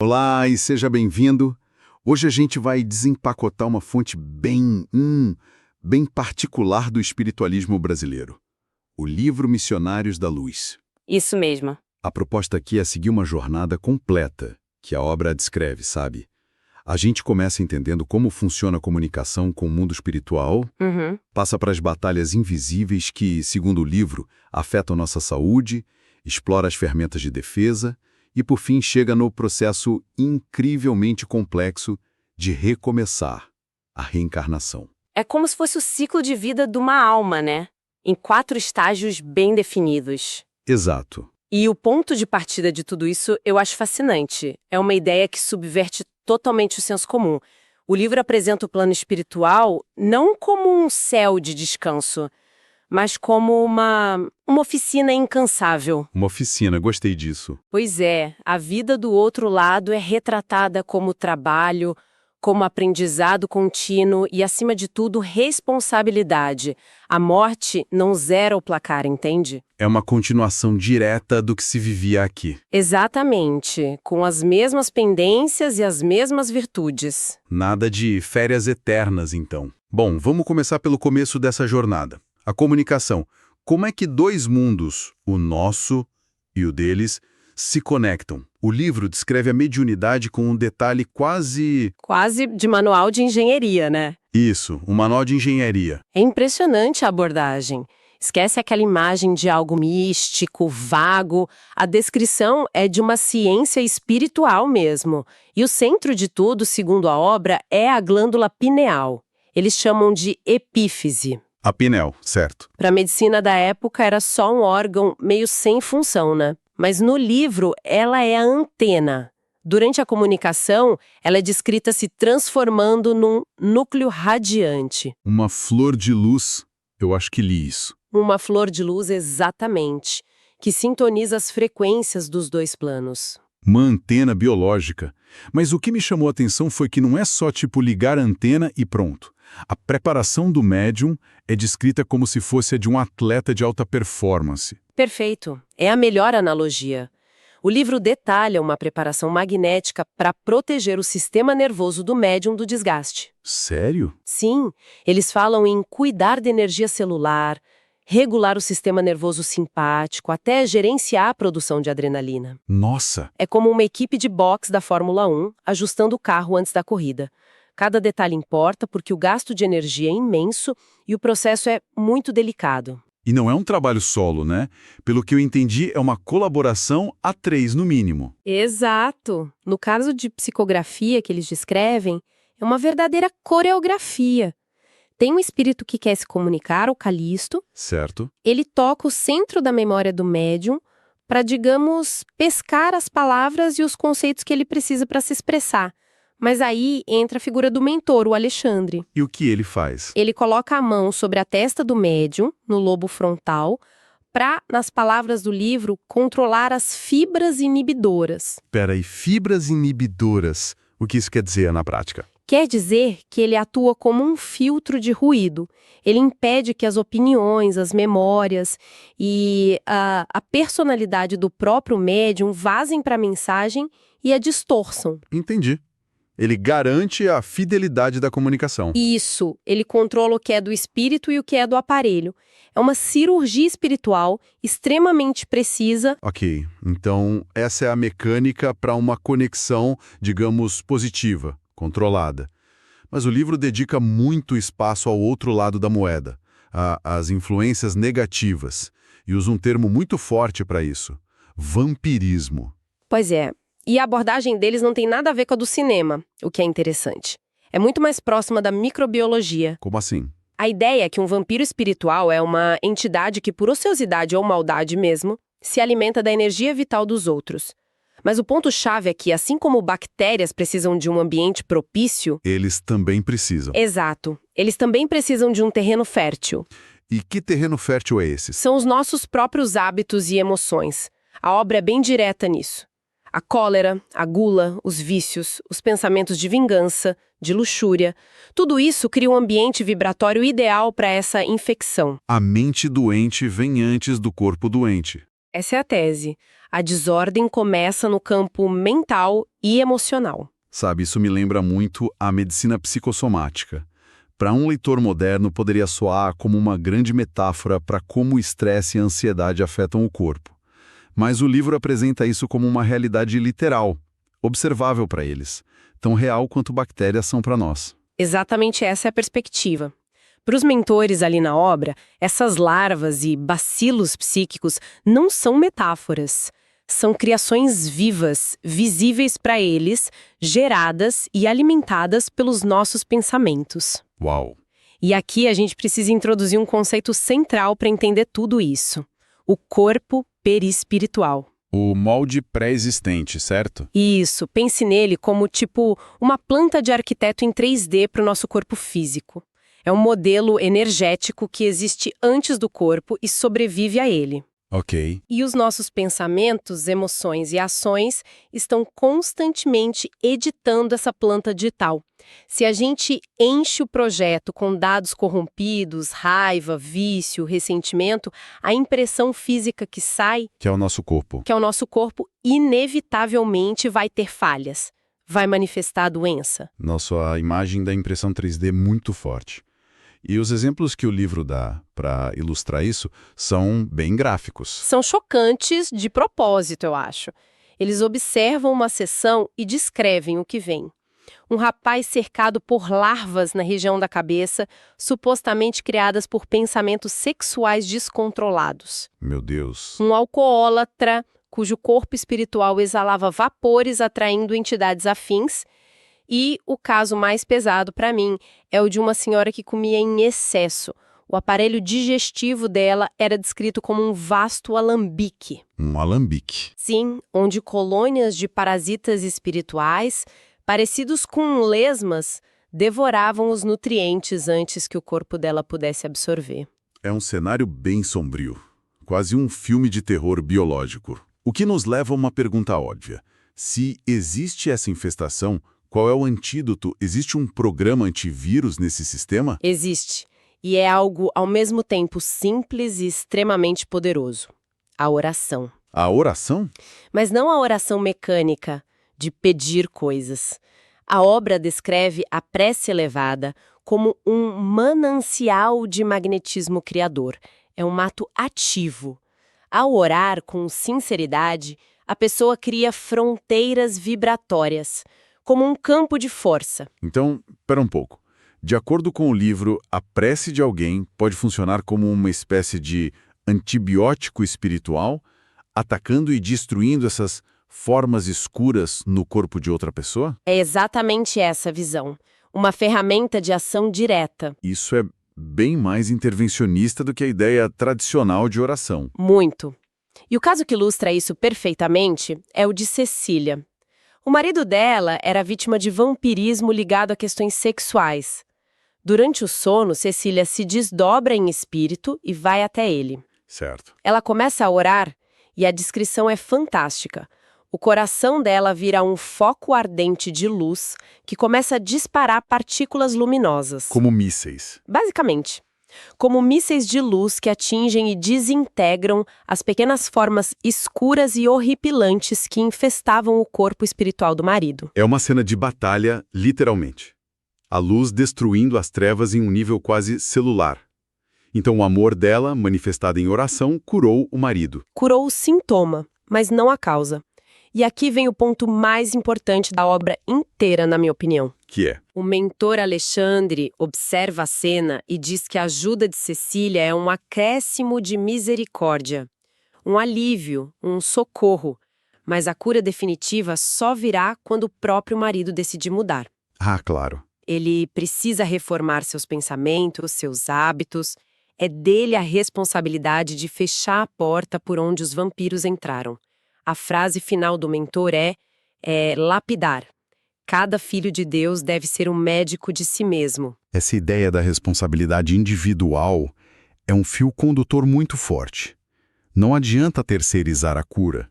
Olá e seja bem-vindo. Hoje a gente vai desempacotar uma fonte bem particular do espiritualismo brasileiro. O livro Missionários da Luz. Isso mesmo. A proposta aqui é seguir uma jornada completa, que a obra descreve, sabe? A gente começa entendendo como funciona a comunicação com o mundo espiritual, passa para as batalhas invisíveis que, segundo o livro, afetam nossa saúde, explora as ferramentas de defesa e, por fim, chega no processo incrivelmente complexo de recomeçar, a reencarnação. É como se fosse o ciclo de vida de uma alma, né? Em 4 estágios bem definidos. Exato. E o ponto de partida de tudo isso eu acho fascinante. É uma ideia que subverte totalmente o senso comum. O livro apresenta o plano espiritual não como um céu de descanso, mas como uma oficina incansável. Uma oficina, gostei disso. Pois é, a vida do outro lado é retratada como trabalho, como aprendizado contínuo e, acima de tudo, responsabilidade. A morte não zera o placar, entende? É uma continuação direta do que se vivia aqui. Exatamente, com as mesmas pendências e as mesmas virtudes. Nada de férias eternas, então. Bom, vamos começar pelo começo dessa jornada. A comunicação. Como é que 2 mundos, o nosso e o deles, se conectam? O livro descreve a mediunidade com um detalhe quase de manual de engenharia, né? Isso, um manual de engenharia. É impressionante a abordagem. Esquece aquela imagem de algo místico, vago. A descrição é de uma ciência espiritual mesmo. E o centro de tudo, segundo a obra, é a glândula pineal. Eles chamam de epífise. A pineal, certo. Para a medicina da época era só um órgão meio sem função, né? Mas no livro ela é a antena. Durante a comunicação, ela é descrita se transformando num núcleo radiante. Uma flor de luz, eu acho que li isso. Uma flor de luz, exatamente, que sintoniza as frequências dos 2 planos. Uma antena biológica. Mas o que me chamou a atenção foi que não é só tipo ligar a antena e pronto. A preparação do médium é descrita como se fosse a de um atleta de alta performance. Perfeito. É a melhor analogia. O livro detalha uma preparação magnética para proteger o sistema nervoso do médium do desgaste. Sério? Sim, eles falam em cuidar da energia celular, regular o sistema nervoso simpático, até gerenciar a produção de adrenalina. Nossa! É como uma equipe de boxe da Fórmula 1 ajustando o carro antes da corrida. Cada detalhe importa porque o gasto de energia é imenso e o processo é muito delicado. E não é um trabalho solo, né? Pelo que eu entendi, é uma colaboração a 3 no mínimo. Exato. No caso de psicografia que eles descrevem, é uma verdadeira coreografia. Tem um espírito que quer se comunicar, o Calisto. Certo. Ele toca o centro da memória do médium para, digamos, pescar as palavras e os conceitos que ele precisa para se expressar. Mas aí entra a figura do mentor, o Alexandre. E o que ele faz? Ele coloca a mão sobre a testa do médium, no lobo frontal, para, nas palavras do livro, controlar as fibras inibidoras. Peraí, fibras inibidoras. O que isso quer dizer na prática? Quer dizer que ele atua como um filtro de ruído. Ele impede que as opiniões, as memórias e a personalidade do próprio médium vazem para a mensagem e a distorçam. Entendi. Ele garante a fidelidade da comunicação. Isso, ele controla o que é do espírito e o que é do aparelho. É uma cirurgia espiritual extremamente precisa. Ok, então essa é a mecânica para uma conexão, digamos, positiva, controlada. Mas o livro dedica muito espaço ao outro lado da moeda, às influências negativas, e usa um termo muito forte para isso: vampirismo. Pois é. E a abordagem deles não tem nada a ver com a do cinema, o que é interessante. É muito mais próxima da microbiologia. Como assim? A ideia é que um vampiro espiritual é uma entidade que, por ociosidade ou maldade mesmo, se alimenta da energia vital dos outros. Mas o ponto-chave é que, assim como bactérias precisam de um ambiente propício... Eles também precisam. Exato. Eles também precisam de um terreno fértil. E que terreno fértil é esse? São os nossos próprios hábitos e emoções. A obra é bem direta nisso. A cólera, a gula, os vícios, os pensamentos de vingança, de luxúria, tudo isso cria um ambiente vibratório ideal para essa infecção. A mente doente vem antes do corpo doente. Essa é a tese. A desordem começa no campo mental e emocional. Sabe, isso me lembra muito a medicina psicossomática. Para um leitor moderno, poderia soar como uma grande metáfora para como o estresse e a ansiedade afetam o corpo. Mas o livro apresenta isso como uma realidade literal, observável para eles, tão real quanto bactérias são para nós. Exatamente essa é a perspectiva. Para os mentores ali na obra, essas larvas e bacilos psíquicos não são metáforas. São criações vivas, visíveis para eles, geradas e alimentadas pelos nossos pensamentos. Uau! E aqui a gente precisa introduzir um conceito central para entender tudo isso: o corpo perispiritual. O molde pré-existente, certo? Isso, pense nele como tipo uma planta de arquiteto em 3D para o nosso corpo físico. É um modelo energético que existe antes do corpo e sobrevive a ele. Ok. E os nossos pensamentos, emoções e ações estão constantemente editando essa planta digital. Se a gente enche o projeto com dados corrompidos, raiva, vício, ressentimento, a impressão física que sai, Que é o nosso corpo. inevitavelmente vai ter falhas. Vai manifestar a doença. Nossa, a imagem da impressão 3D muito forte. E os exemplos que o livro dá para ilustrar isso são bem gráficos. São chocantes de propósito, eu acho. Eles observam uma sessão e descrevem o que vem. Um rapaz cercado por larvas na região da cabeça, supostamente criadas por pensamentos sexuais descontrolados. Meu Deus. Um alcoólatra, cujo corpo espiritual exalava vapores atraindo entidades afins. E o caso mais pesado para mim é o de uma senhora que comia em excesso. O aparelho digestivo dela era descrito como um vasto alambique. Um alambique. Sim, onde colônias de parasitas espirituais, parecidos com lesmas, devoravam os nutrientes antes que o corpo dela pudesse absorver. É um cenário bem sombrio. Quase um filme de terror biológico. O que nos leva a uma pergunta óbvia. Se existe essa infestação, qual é o antídoto? Existe um programa antivírus nesse sistema? Existe. E é algo, ao mesmo tempo, simples e extremamente poderoso. A oração. A oração? Mas não a oração mecânica, de pedir coisas. A obra descreve a prece elevada como um manancial de magnetismo criador. É um ato ativo. Ao orar com sinceridade, a pessoa cria fronteiras vibratórias, como um campo de força. Então, espera um pouco. De acordo com o livro, a prece de alguém pode funcionar como uma espécie de antibiótico espiritual, atacando e destruindo essas formas escuras no corpo de outra pessoa? É exatamente essa a visão. Uma ferramenta de ação direta. Isso é bem mais intervencionista do que a ideia tradicional de oração. Muito. E o caso que ilustra isso perfeitamente é o de Cecília. O marido dela era vítima de vampirismo ligado a questões sexuais. Durante o sono, Cecília se desdobra em espírito e vai até ele. Certo. Ela começa a orar e a descrição é fantástica. O coração dela vira um foco ardente de luz que começa a disparar partículas luminosas. Como mísseis. Basicamente. Como mísseis de luz que atingem e desintegram as pequenas formas escuras e horripilantes que infestavam o corpo espiritual do marido. É uma cena de batalha, literalmente. A luz destruindo as trevas em um nível quase celular. Então o amor dela, manifestado em oração, curou o marido. Curou o sintoma, mas não a causa. E aqui vem o ponto mais importante da obra inteira, na minha opinião. Que é? O mentor Alexandre observa a cena e diz que a ajuda de Cecília é um acréscimo de misericórdia, um alívio, um socorro, mas a cura definitiva só virá quando o próprio marido decidir mudar. Ah, claro. Ele precisa reformar seus pensamentos, seus hábitos. É dele a responsabilidade de fechar a porta por onde os vampiros entraram. A frase final do mentor é lapidar. Cada filho de Deus deve ser um médico de si mesmo. Essa ideia da responsabilidade individual é um fio condutor muito forte. Não adianta terceirizar a cura.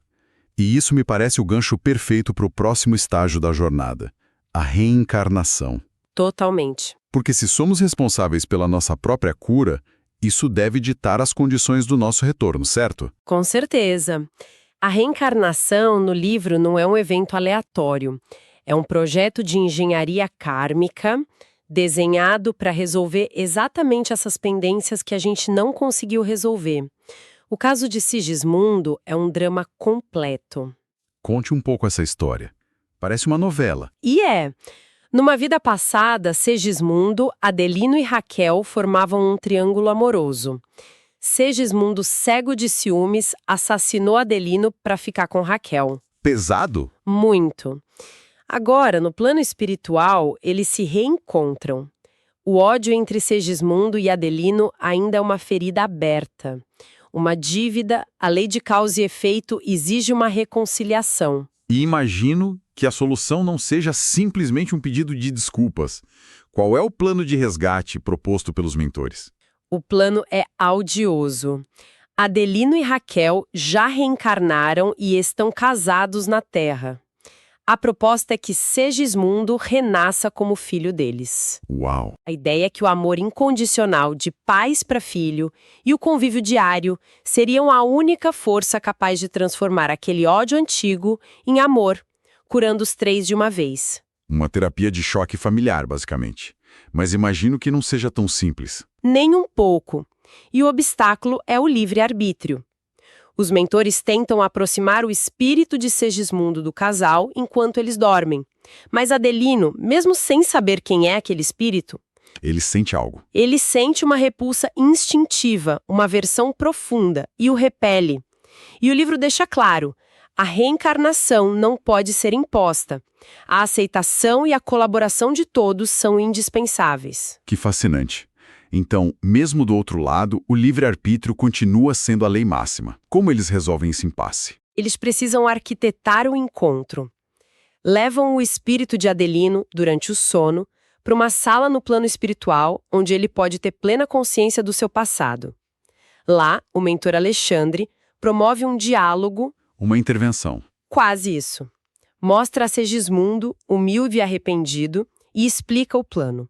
E isso me parece o gancho perfeito para o próximo estágio da jornada, a reencarnação. Totalmente. Porque se somos responsáveis pela nossa própria cura, isso deve ditar as condições do nosso retorno, certo? Com certeza. A reencarnação no livro não é um evento aleatório. É um projeto de engenharia kármica desenhado para resolver exatamente essas pendências que a gente não conseguiu resolver. O caso de Sigismundo é um drama completo. Conte um pouco essa história. Parece uma novela. E é. Numa vida passada, Segismundo, Adelino e Raquel formavam um triângulo amoroso. Segismundo, cego de ciúmes, assassinou Adelino para ficar com Raquel. Pesado? Muito. Agora, no plano espiritual, eles se reencontram. O ódio entre Segismundo e Adelino ainda é uma ferida aberta. Uma dívida, a lei de causa e efeito exige uma reconciliação. E imagino que a solução não seja simplesmente um pedido de desculpas. Qual é o plano de resgate proposto pelos mentores? O plano é audioso. Adelino e Raquel já reencarnaram e estão casados na Terra. A proposta é que Segismundo renasça como filho deles. Uau! A ideia é que o amor incondicional de pais para filho e o convívio diário seriam a única força capaz de transformar aquele ódio antigo em amor, curando os três de uma vez. Uma terapia de choque familiar, basicamente. Mas imagino que não seja tão simples. Nem um pouco. E o obstáculo é o livre-arbítrio. Os mentores tentam aproximar o espírito de Segismundo do casal enquanto eles dormem. Mas Adelino, mesmo sem saber quem é aquele espírito, Ele sente algo. ele sente uma repulsa instintiva, uma aversão profunda, e o repele. E o livro deixa claro, a reencarnação não pode ser imposta. A aceitação e a colaboração de todos são indispensáveis. Que fascinante. Então, mesmo do outro lado, o livre-arbítrio continua sendo a lei máxima. Como eles resolvem esse impasse? Eles precisam arquitetar o encontro. Levam o espírito de Adelino, durante o sono, para uma sala no plano espiritual, onde ele pode ter plena consciência do seu passado. Lá, o mentor Alexandre promove um diálogo. Uma intervenção. Quase isso. Mostra a Segismundo, humilde e arrependido, e explica o plano.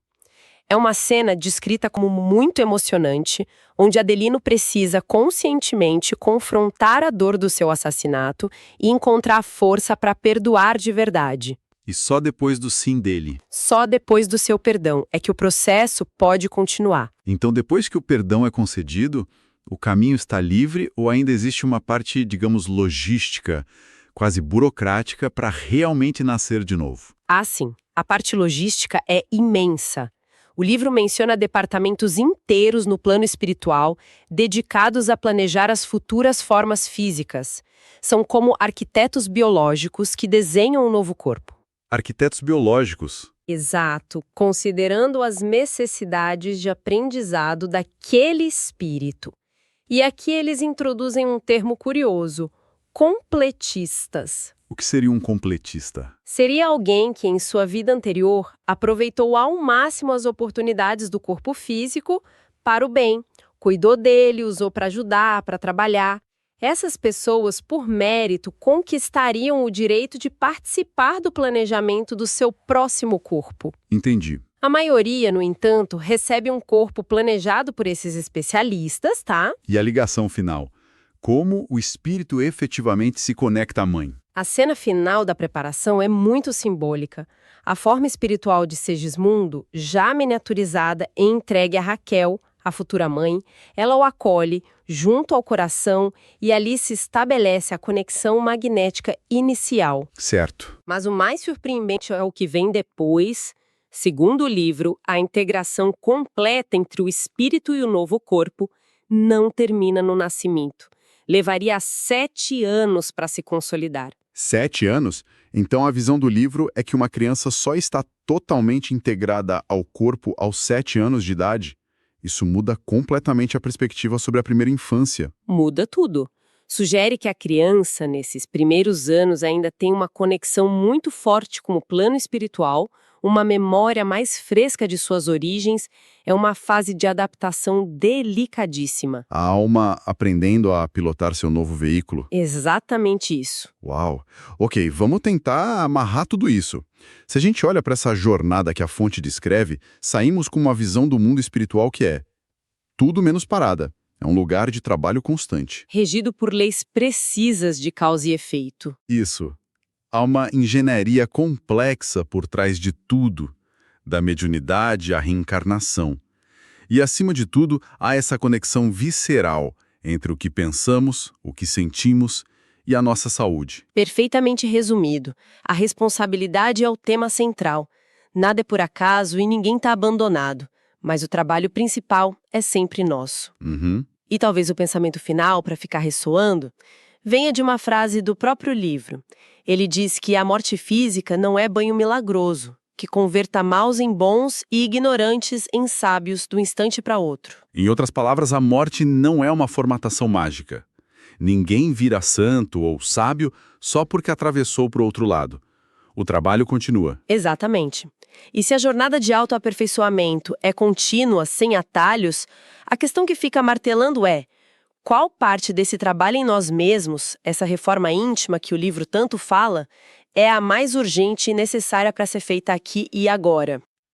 É uma cena descrita como muito emocionante, onde Adelino precisa conscientemente confrontar a dor do seu assassinato e encontrar força para perdoar de verdade. E só depois do sim dele. Só depois do seu perdão é que o processo pode continuar. Então, depois que o perdão é concedido, o caminho está livre ou ainda existe uma parte, digamos, logística, quase burocrática, para realmente nascer de novo? Ah, sim. A parte logística é imensa. O livro menciona departamentos inteiros no plano espiritual dedicados a planejar as futuras formas físicas. São como arquitetos biológicos que desenham um novo corpo. Arquitetos biológicos. Exato, considerando as necessidades de aprendizado daquele espírito. E aqui eles introduzem um termo curioso: completistas. O que seria um completista? Seria alguém que, em sua vida anterior, aproveitou ao máximo as oportunidades do corpo físico para o bem, cuidou dele, usou para ajudar, para trabalhar. Essas pessoas, por mérito, conquistariam o direito de participar do planejamento do seu próximo corpo. Entendi. A maioria, no entanto, recebe um corpo planejado por esses especialistas, tá? E a ligação final? Como o espírito efetivamente se conecta à mãe? A cena final da preparação é muito simbólica. A forma espiritual de Segismundo, já miniaturizada e entregue a Raquel, a futura mãe, ela o acolhe junto ao coração e ali se estabelece a conexão magnética inicial. Certo. Mas o mais surpreendente é o que vem depois. Segundo o livro, a integração completa entre o espírito e o novo corpo não termina no nascimento. Levaria 7 anos para se consolidar. 7 anos? Então a visão do livro é que uma criança só está totalmente integrada ao corpo aos 7 anos de idade? Isso muda completamente a perspectiva sobre a primeira infância. Muda tudo. Sugere que a criança, nesses primeiros anos, ainda tem uma conexão muito forte com o plano espiritual, uma memória mais fresca de suas origens, é uma fase de adaptação delicadíssima. A alma aprendendo a pilotar seu novo veículo. Exatamente isso. Uau! Ok, vamos tentar amarrar tudo isso. Se a gente olha para essa jornada que a fonte descreve, saímos com uma visão do mundo espiritual que é tudo menos parada. É um lugar de trabalho constante. Regido por leis precisas de causa e efeito. Isso. Há uma engenharia complexa por trás de tudo, da mediunidade à reencarnação. E, acima de tudo, há essa conexão visceral entre o que pensamos, o que sentimos e a nossa saúde. Perfeitamente resumido. A responsabilidade é o tema central. Nada é por acaso e ninguém está abandonado. Mas o trabalho principal é sempre nosso. Uhum. E talvez o pensamento final, para ficar ressoando, venha de uma frase do próprio livro. Ele diz que a morte física não é banho milagroso, que converta maus em bons e ignorantes em sábios do instante para outro. Em outras palavras, a morte não é uma formatação mágica. Ninguém vira santo ou sábio só porque atravessou para o outro lado. O trabalho continua. Exatamente. E se a jornada de autoaperfeiçoamento é contínua, sem atalhos, a questão que fica martelando é: qual parte desse trabalho em nós mesmos, essa reforma íntima que o livro tanto fala, é a mais urgente e necessária para ser feita aqui e agora?